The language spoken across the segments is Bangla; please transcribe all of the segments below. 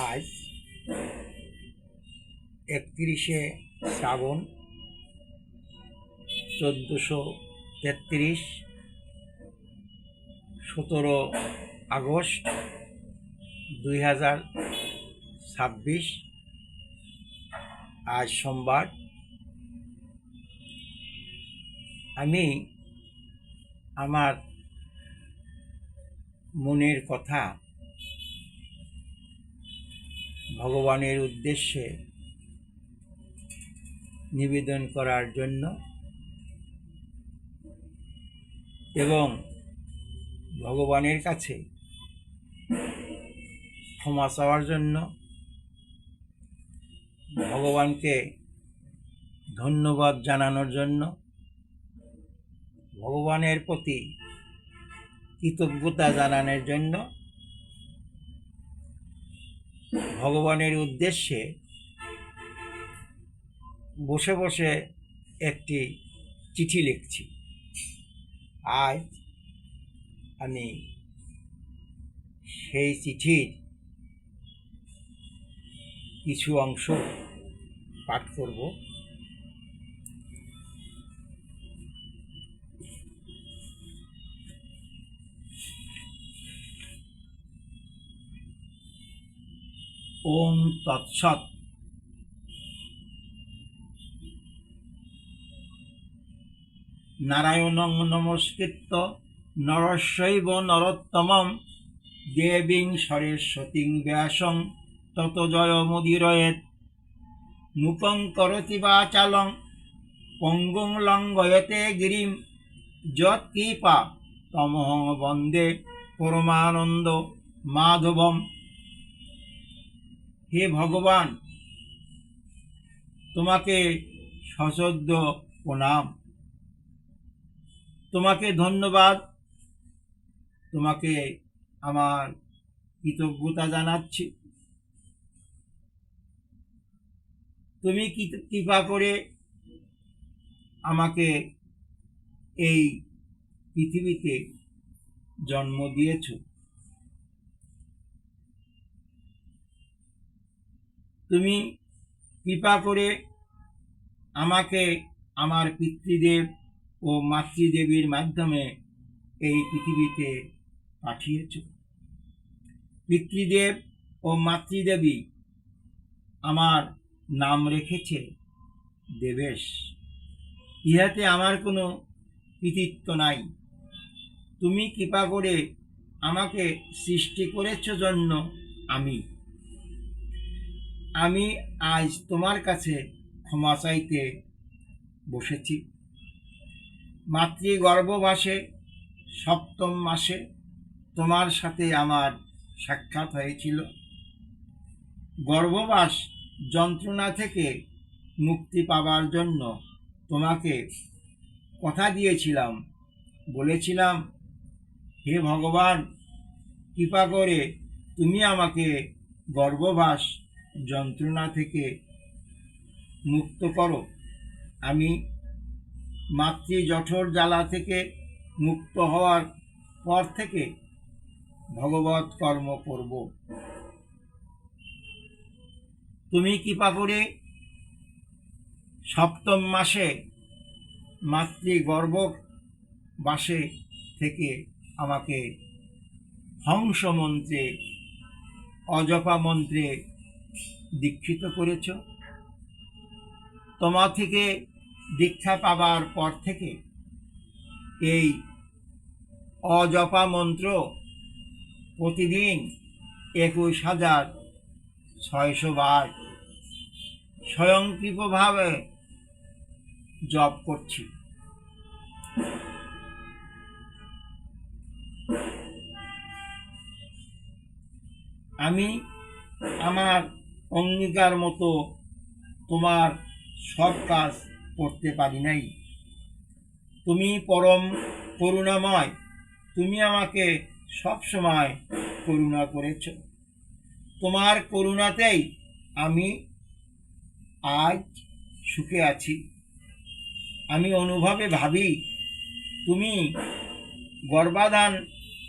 আজ 31শে শ্রাবণ 1433, 17 আগস্ট 2026। আজ সোমবার। আমি আমার মনের কথা ভগবানের উদ্দেশ্যে নিবেদন করার জন্য এবং ভগবানের কাছে ক্ষমা চাওয়ার জন্য, ভগবানকে ধন্যবাদ জানানোর জন্য, ভগবানের প্রতি কৃতজ্ঞতা জানানোর জন্য ভগবানের উদ্দেশ্যে বসে বসে একটি চিঠি লিখছি। আজ আমি সেই চিঠির কিছু অংশ পাঠ করব। ওম তৎসৎ। নারায়ণং নমস্কৃত্য নরস্যৈব নরোত্তমং দেবীং সরস্বতীং ব্যাসং ততো জয়মুদীরয়েৎ। মূকং করোতি বাচালং পঙ্গুং লঙ্ঘয়তে গিরিম যৎকৃপা তমহং বন্দে পরমানন্দ মাধবম। হে ভগবান, তোমাকে সশ্রদ্ধ প্রণাম, তোমাকে ধন্যবাদ, তোমাকে আমার কৃতজ্ঞতা জানাচ্ছি। তুমি কৃপা করে আমাকে এই পৃথিবীতে জন্ম দিয়েছ। তুমি কৃপা করে আমাকে আমার পিতৃদেব ও মাতৃদেবীর মাধ্যমে এই পৃথিবীতে পাঠিয়েছ। পিতৃদেব ও মাতৃদেবী আমার নাম রেখেছে দেবেশ। ইহাতে আমার কোনো কৃতিত্ব নাই। তুমি কৃপা করে আমাকে সৃষ্টি করেছ জন্য আমি আজ তোমার কাছে ক্ষমা চাইতে বসেছি। মাতৃগর্ভবাসে 7ম মাসে তোমার সাথে আমার সাক্ষাৎ হয়েছিল। গর্ভবাস যন্ত্রণা থেকে মুক্তি পাবার জন্য তোমাকে কথা দিয়েছিলাম, বলেছিলাম, হে ভগবান, কৃপা করে তুমি আমাকে গর্ভবাস যন্ত্রণা থেকে মুক্ত করো। আমি মাতৃ জঠর জ্বালা থেকে মুক্ত হওয়ার পর থেকে ভগবৎ কর্ম করব। তুমি কৃপা করে 7ম মাসে মাতৃগর্ভবাসে থেকে আমাকে হংস মন্ত্রে, অজপা মন্ত্রে দীক্ষিত করেছ। তোমার থেকে দীক্ষা পাবার পর থেকে এই অজপা মন্ত্র প্রতিদিন 21,600 বার স্বয়ংক্রিয়ভাবে জপ করছি। আমি আমার অঙ্গীকার মতো তোমার সব কাজ করতে পারি নাই। তুমি পরম করুণাময়, তুমি আমাকে সব সময় করুণা করেছ। তোমার করুণাতেই আমি আজ সুখে আছি। আমি অনুভবে ভাবি তুমি গর্ভাধান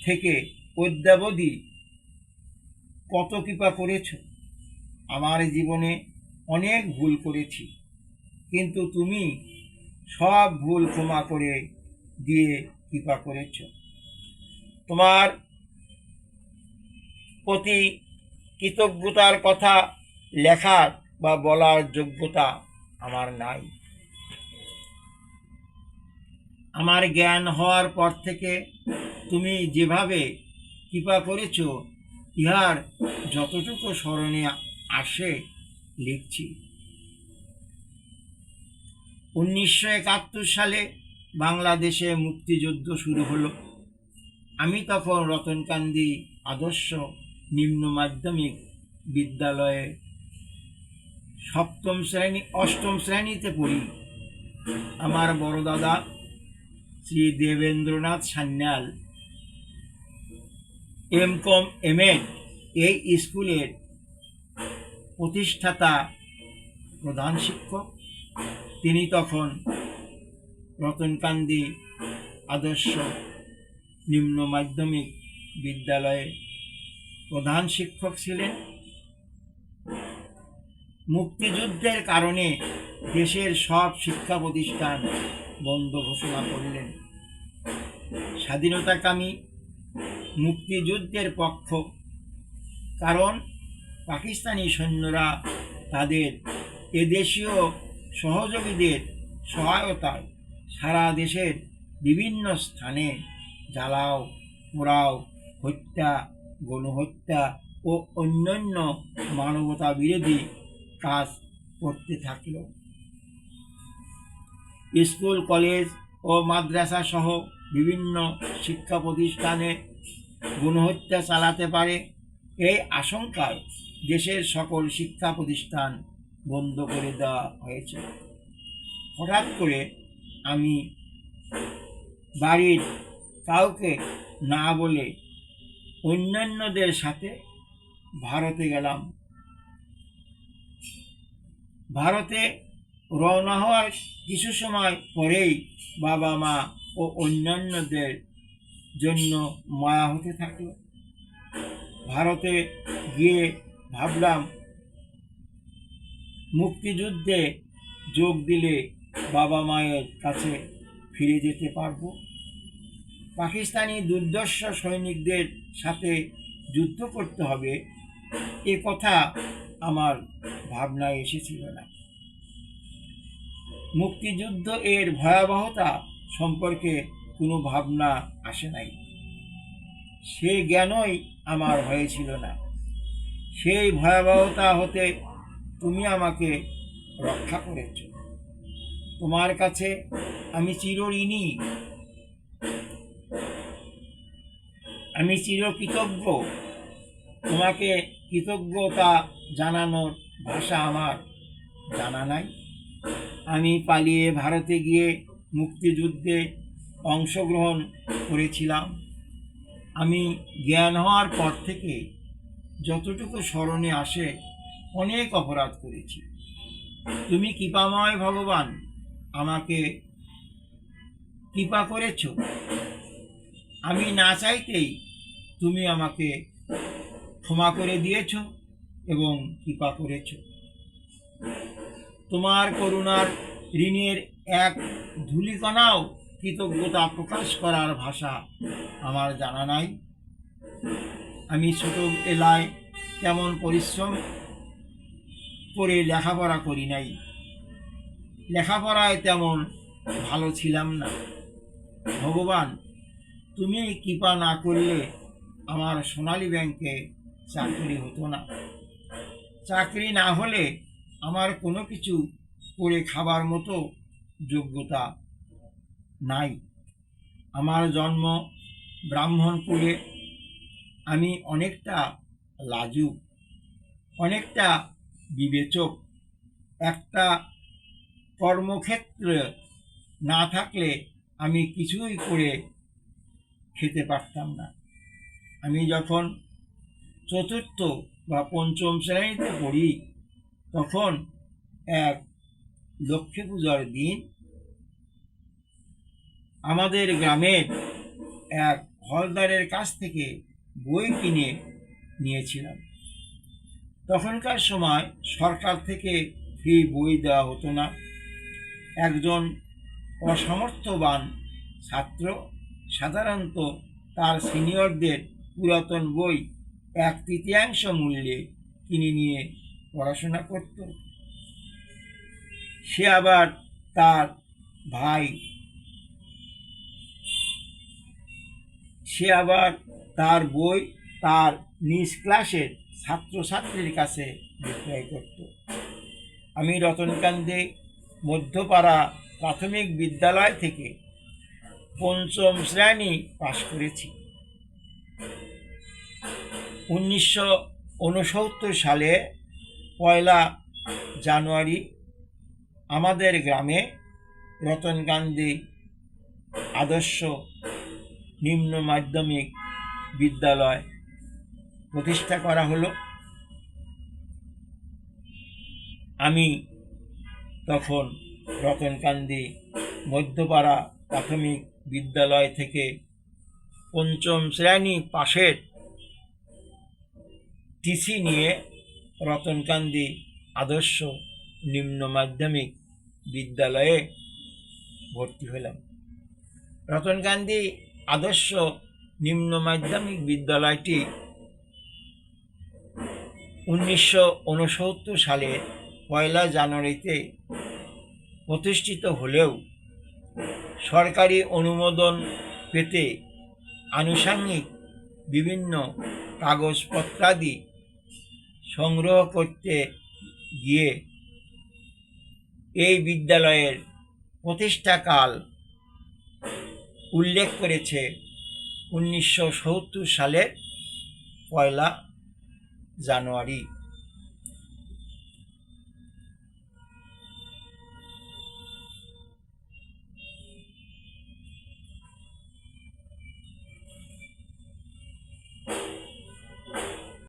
থেকে অদ্যাবধি কত কৃপা করেছ। আমার জীবনে অনেক ভুল করেছি, কিন্তু তুমি সব ভুল ক্ষমা করে দিয়ে কৃপা করেছ। তোমার প্রতি কৃতজ্ঞতার কথা লেখার বা বলার যোগ্যতা আমার নাই। আমার জ্ঞান হওয়ার পর থেকে তুমি যেভাবে কৃপা করেছ, ইহার যতটুকু স্মরণে আসে লিখছি। 1971 সালে বাংলাদেশে মুক্তিযুদ্ধ শুরু হলো। আমি তখন রতনকান্দি আদর্শ নিম্ন মাধ্যমিক বিদ্যালয়ে অষ্টম শ্রেণীতে পড়ি। আমার বড় দাদা শ্রী দেবেন্দ্রনাথ সান্যাল এম.কম এম.এড এই স্কুলের প্রতিষ্ঠাতা প্রধান শিক্ষক। তিনি তখন রতনকান্দি আদর্শ নিম্ন মাধ্যমিক বিদ্যালয়ে প্রধান শিক্ষক ছিলেন। মুক্তিযুদ্ধের কারণে দেশের সব শিক্ষা প্রতিষ্ঠান বন্ধ ঘোষণা করলেন। স্বাধীনতাকামী মুক্তিযুদ্ধের পক্ষ, কারণ পাকিস্তানি সৈন্যরা তাদের এদেশীয় সহযোগীদের সহায়তায় সারা দেশের বিভিন্ন স্থানে জ্বালাও পোড়াও, হত্যা, গণহত্যা ও অন্যান্য মানবতা বিরোধী কাজ করতে থাকল। স্কুল, কলেজ ও মাদ্রাসা সহ বিভিন্ন শিক্ষা প্রতিষ্ঠানে গণহত্যা চালাতে পারে এই আশঙ্কায় দেশের সকল শিক্ষা প্রতিষ্ঠান বন্ধ করে দেওয়া হয়েছে। হঠাৎ করে আমি বাড়ির কাউকে না বলে অন্যান্যদের সাথে ভারতে গেলাম। ভারতে রওনা হওয়ার কিছু সময় পরেই বাবা মা ও অন্যান্যদের জন্য মায়া হতে থাকল। ভারতে গিয়ে ভাবলাম মুক্তিযুদ্ধে যোগ দিলে বাবা মায়ের কাছে ফিরে যেতে পারবো। পাকিস্তানি দুর্ধর্ষ সৈনিকদের সাথে যুদ্ধ করতে হবে এ কথা আমার ভাবনায় এসেছিল না। মুক্তিযুদ্ধ এর ভয়াবহতা সম্পর্কে কোনো ভাবনা আসে নাই। সে জ্ঞানই আমার হয়েছিল না। সেই ভয়াবহতা হতে তুমি আমাকে রক্ষা করেছ। তোমার কাছে আমি চিরঋণী, আমি চিরকৃতজ্ঞ। তোমাকে কৃতজ্ঞতা জানানোর ভাষা আমার জানা নাই। আমি পালিয়ে ভারতে গিয়ে মুক্তিযুদ্ধে অংশগ্রহণ করেছিলাম। আমি জ্ঞান হওয়ার পর থেকে যতটুকু স্মরণে আসে অনেক অপরাধ করেছি। তুমি কৃপাময় ভগবান, আমাকে কৃপা করেছ। আমি না চাইতেই তুমি আমাকে ক্ষমা করে দিয়েছ এবং কৃপা করেছ। তোমার করুণার ঋণের এক ধূলিকণাও কৃতজ্ঞতা প্রকাশ করার ভাষা আমার জানা নাই। আমি ছোটবেলায় তেমন পরিশ্রম করে লেখাপড়া করি নাই। লেখাপড়ায় তেমন ভালো ছিলাম না। ভগবান, তুমি কৃপা না করলে আমার সোনালী ব্যাংকে চাকরি হতো না। চাকরি না হলে আমার কোনো কিছু করে খাবার মতো যোগ্যতা নাই। আমার জন্ম ব্রাহ্মণ কুলে। আমি অনেকটা লাজুক, অনেকটা বিবেচক। একটা কর্মক্ষেত্র না থাকলে আমি কিছুই করে খেতে পারতাম না। আমি যখন চতুর্থ বা পঞ্চম শ্রেণীতে পড়ি, তখন এক লক্ষ্মী পূজার দিন আমাদের গ্রামের এক হলদারের কাছ থেকে বই কিনে নিয়েছিলাম। তখনকার সময় সরকার থেকে ফ্রি বই দেওয়া হতো না। একজন অসামর্থ্যবান ছাত্র সাধারণত তার সিনিয়রদের পুরাতন বই 1/3 মূল্যে কিনে নিয়ে পড়াশোনা করত। সে আবার তার ভাই তার বই তার নিজ ক্লাসের ছাত্রছাত্রীর কাছে বিক্রয় করত। আমি রতনকান্দি মধ্যপাড়া প্রাথমিক বিদ্যালয় থেকে 5ম শ্রেণী পাশ করেছি। 1969 সালে 1 জানুয়ারি আমাদের গ্রামে রতনকান্দি আদর্শ নিম্ন মাধ্যমিক বিদ্যালয় প্রতিষ্ঠা করা হলো। আমি তখন রতনকান্দি মধ্যপাড়া প্রাথমিক বিদ্যালয় থেকে 5ম শ্রেণী পাশের টিসি নিয়ে রতনকান্দি আদর্শ নিম্ন মাধ্যমিক বিদ্যালয়ে ভর্তি হলাম। রতনকান্দি আদর্শ নিম্ন মাধ্যমিক বিদ্যালয়টি 1969 সালে 1 জানুয়ারিতে প্রতিষ্ঠিত হলেও সরকারি অনুমোদন পেতে আনুষঙ্গিক বিভিন্ন কাগজপত্রাদি সংগ্রহ করতে গিয়ে এই বিদ্যালয়ের প্রতিষ্ঠাকাল উল্লেখ করেছে 1970 সালের 1 জানুয়ারি।